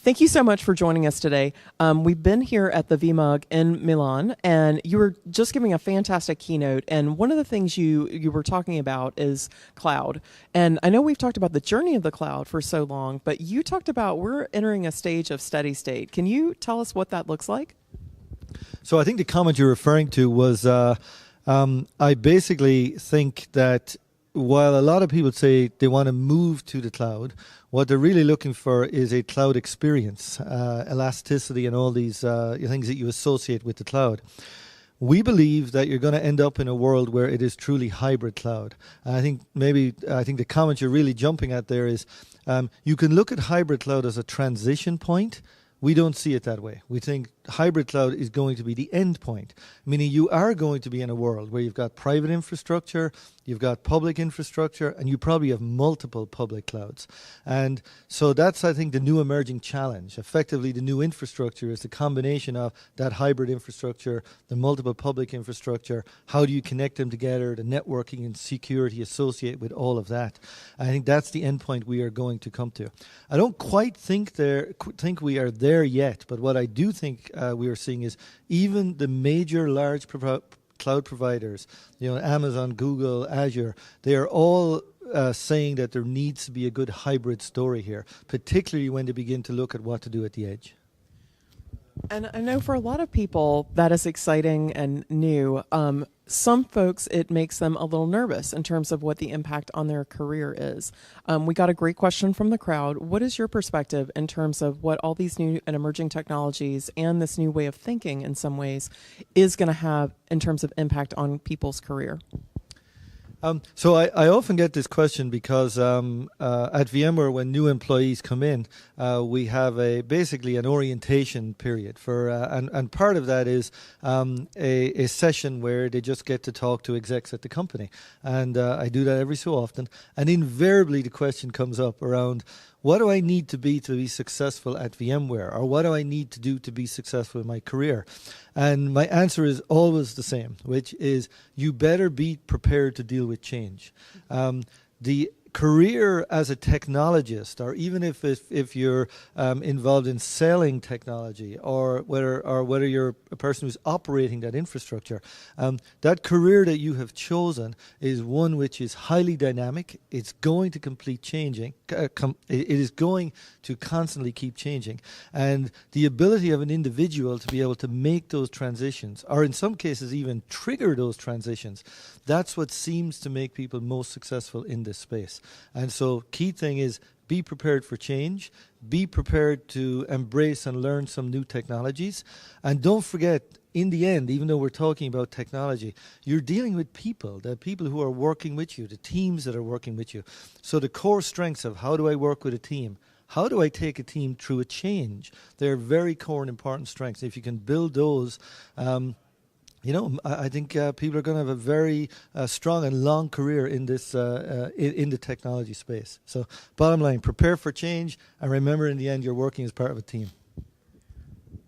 Thank you so much for joining us today. We've been here at the VMUG in Milan, and you were just giving a fantastic keynote. And one of the things you were talking about is cloud. And I know we've talked about the journey of the cloud for so long, but you talked about we're entering a stage of steady state. Can you tell us what that looks like? So I think the comment you're referring to was I basically think that while a lot of people say they want to move to the cloud, what they're really looking for is a cloud experience, elasticity and all these things that you associate with the cloud. We believe that you're going to end up in a world where it is truly hybrid cloud. And I think the comment you're really jumping at there is you can look at hybrid cloud as a transition point. We don't see it that way. We think hybrid cloud is going to be the end point, meaning you are going to be in a world where you've got private infrastructure, you've got public infrastructure, and you probably have multiple public clouds. And so that's, I think, the new emerging challenge. Effectively, the new infrastructure is the combination of that hybrid infrastructure, the multiple public infrastructure, how do you connect them together, the networking and security associated with all of that. I think that's the end point we are going to come to. I don't quite think we are there yet, but what I do think we are seeing is even the major large cloud providers, Amazon, Google, Azure, they are all saying that there needs to be a good hybrid story here, particularly when they begin to look at what to do at the edge. And I know for a lot of people that is exciting and new. Some folks, it makes them a little nervous in terms of what the impact on their career is. We got a great question from the crowd. What is your perspective in terms of what all these new and emerging technologies and this new way of thinking in some ways is going to have in terms of impact on people's career? So I often get this question because at VMware, when new employees come in, we have basically an orientation period and part of that is a session where they just get to talk to execs at the company, and I do that every so often, and invariably the question comes up around, what do I need to be successful at VMware? Or what do I need to do to be successful in my career? And my answer is always the same, which is you better be prepared to deal with change. The career as a technologist, or even if you're involved in selling technology, or whether you're a person who's operating that infrastructure, that career that you have chosen is one which is highly dynamic. It's going to complete changing. It is going to constantly keep changing, and the ability of an individual to be able to make those transitions, or in some cases even trigger those transitions, that's what seems to make people most successful in this space. And so key thing is be prepared for change, be prepared to embrace and learn some new technologies, and don't forget, in the end, even though we're talking about technology, you're dealing with people, the people who are working with you, the teams that are working with you. So the core strengths of how do I work with a team, how do I take a team through a change, they're very core and important strengths. If you can build those, I think people are going to have a very strong and long career in this in the technology space. So bottom line, prepare for change, and remember in the end you're working as part of a team.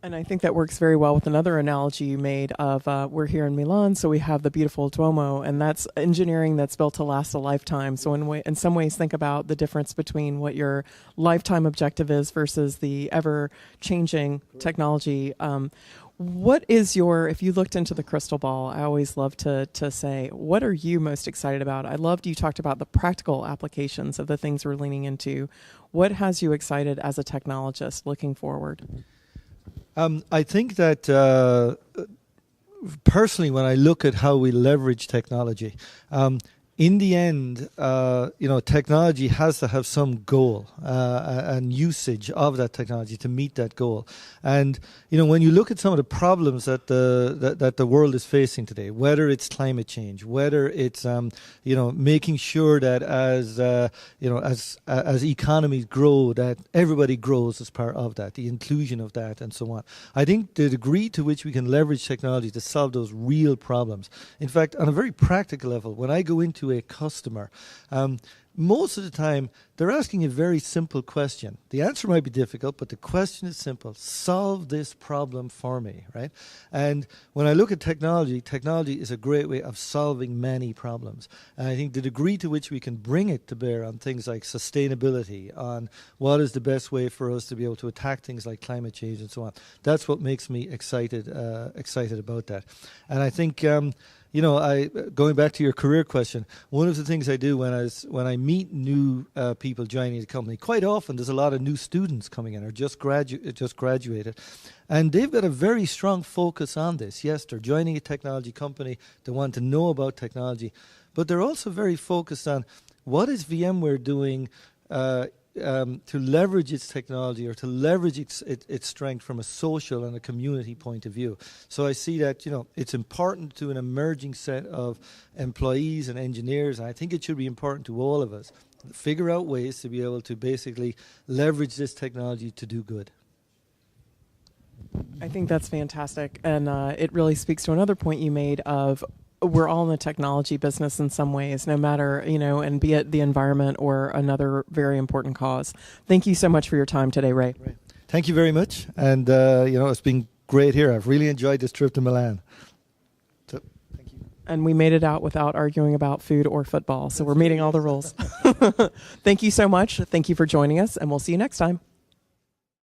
And I think that works very well with another analogy you made of we're here in Milan, so we have the beautiful Duomo, and that's engineering that's built to last a lifetime. So in some ways, think about the difference between what your lifetime objective is versus the ever-changing technology. What is if you looked into the crystal ball, I always love to say, what are you most excited about? I loved you talked about the practical applications of the things we're leaning into. What has you excited as a technologist looking forward? I think that personally, when I look at how we leverage technology, in the end, technology has to have some goal and usage of that technology to meet that goal. And when you look at some of the problems that the world is facing today, whether it's climate change, whether it's making sure that as economies grow, that everybody grows as part of that, the inclusion of that, and so on. I think the degree to which we can leverage technology to solve those real problems. In fact, on a very practical level, when I go into a customer, most of the time, they're asking a very simple question. The answer might be difficult, but the question is simple. Solve this problem for me, right? And when I look at technology, technology is a great way of solving many problems. And I think the degree to which we can bring it to bear on things like sustainability, on what is the best way for us to be able to attack things like climate change and so on, that's what makes me excited about that. And I think going back to your career question, one of the things I do when I meet new people joining the company, quite often there's a lot of new students coming in or just graduated, and they've got a very strong focus on this. Yes, they're joining a technology company, they want to know about technology, but they're also very focused on what is VMware doing to leverage its technology or to leverage its strength from a social and a community point of view. So I see that it's important to an emerging set of employees and engineers, and I think it should be important to all of us. Figure out ways to be able to basically leverage this technology to do good. I think that's fantastic, and it really speaks to another point you made of we're all in the technology business in some ways, no matter, and be it the environment or another very important cause. Thank you so much for your time today, Ray. Right. Thank you very much. And, it's been great here. I've really enjoyed this trip to Milan. So, thank you. And we made it out without arguing about food or football. So we're meeting all the rules. Thank you so much. Thank you for joining us, and we'll see you next time.